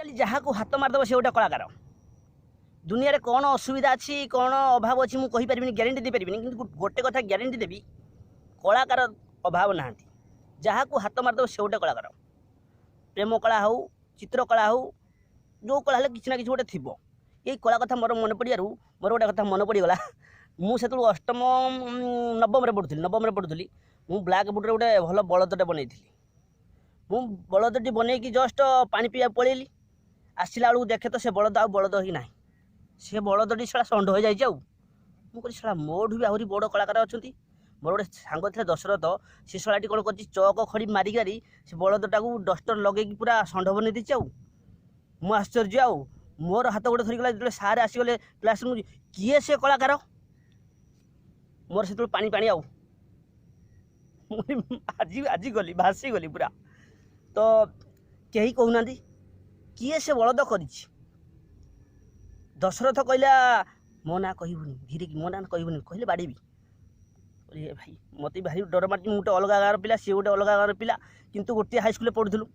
खाली जहाँ को हाथ मारदेव से गोटे कलाकार दुनिया रे कौन असुविधा अच्छी कौन अभाव अच्छी मुझे कहीपरि ग्यारंटी दे पारि कि गोटे कथा ग्यारंटी देवी कलाकार अभाव ना जहाँ को हाथ मारदेव से गोटे कलाकार प्रेम कला हो चित्र कला हो जो कला किसी ना कि गोटे थी ये कला कथा मोर मन पड़ू मोर गोटे कथा मन पड़गला मुझे अष्टम नवम पढ़ुली मुझे ब्लाक बोर्ड गोटे भल बलदटे बनई मु बलदटी बनईकी जस्ट पानी पीवा पलैली आसला बेलू देखे तो से बलद बलद ही ना से बलदटी साला षंढ हो जाए मुझे साला मोठू भी आहरी बड़ कलाकार अच्छा मोर गोटे सांग थे दशरथ से शालाटी कौन कर चौक खड़ी मारिकारी से बलदटा को डस्टर लगे पूरा षंढ बनई देती मु आश्चर्य आउ मोर हाथ गोटे धरिगला जो सारे आसीगले क्लास रूम किए से कलाकार मोर से पानी पानी आउ आज आज गली भासी गली पूरा तो कहीं कहूना किए से बलद कर दशरथ कहला मो ना कहबूनी धीरे कि मो ना कहबूनी कहले बाड़ीबी भाई मत भारी डर मार्च गोटे अलग गाँव पिला सी गोटे अलग गाँव पिला किंतु गोटे हाईस्कल पढ़ुलु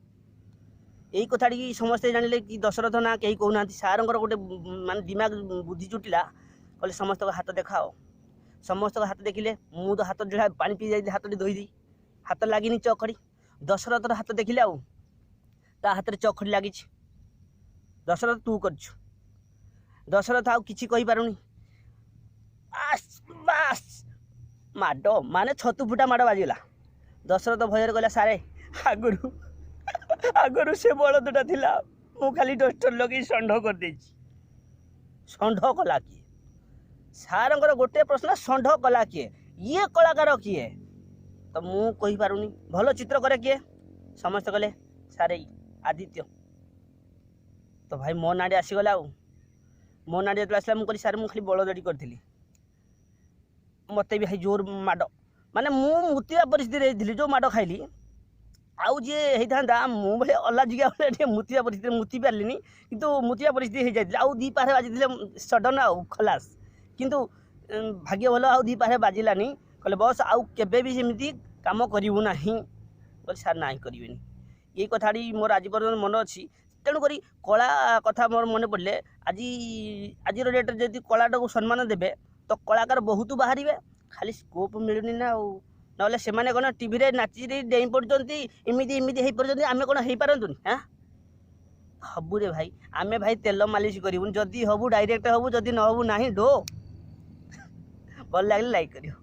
यही कथाटी समस्ते जानिले कि दशरथ ना कहीं कहूना सार गोटे मान दिमाग बुद्धि जुटिला कहले समस्त हाथ देखाओ समस्त हाथ देखिले मु तो हाथ जो पानी पी जाइए हाथ धोईदी हाथ लगिनी चौखड़ी दशरथ हाथ देखिले आउ ता हाथ में चौखड़ी लगी दशरथ तू कर दशरथ आउ किसी कही पारुनी बास माड माने छतु फुटा माड़ बाजिगला दशरथ भयर कहला सारे आगुरु आगुरु से बलदटा थिला मु खाली डस्टर लगे षंढ कर देछि षंढ कला किए सारंकर गोटे प्रश्न षंढ कला किए ये कलाकार किए तो मु कही पारुनी भल चित्र करे किए समस्त कहले सारे आदित्य तो भाई मो नाड़ी आसीगला आउ मो नाड़ी जो आसला मुझे सारे मुझे खाली बलदटी करी मत भी भाई जोर माड माने मु मुतिया परिस्थिति जो माड खाइली आउ जी होता मु भाई अलाजिका भाई मुतिया परिस्थिति मुति पार्ली कितु मुतिया परिस्थिति हो जाती आउ दी पारे बाजी सडन आउ खलास किंतु भाग्य भल आउ दी पारे बाजिलानी कहले बस आउ केबे भी सेमती काम करिवु नाही बोले सार ना करिवेनी ये कथाटी मोर आज पर्यटन मन अच्छी तेणुक कला कथा मोर मन पड़े आज आज डेट जब कलाटा को सम्मान देवे तो कलाकार बहुत बाहर खाली स्कोप मिलूनी ना ना से कौन टीवी रे नाची डेई पड़ती इमिदी इमिदी हो आम कौन हो पारतुनि हाँ हबू रे भाई आमे भाई तेल मालिश करूँ जदि हबू डायरेक्ट हबू जदि न हबू ना डो भल लगे लाइक करियो।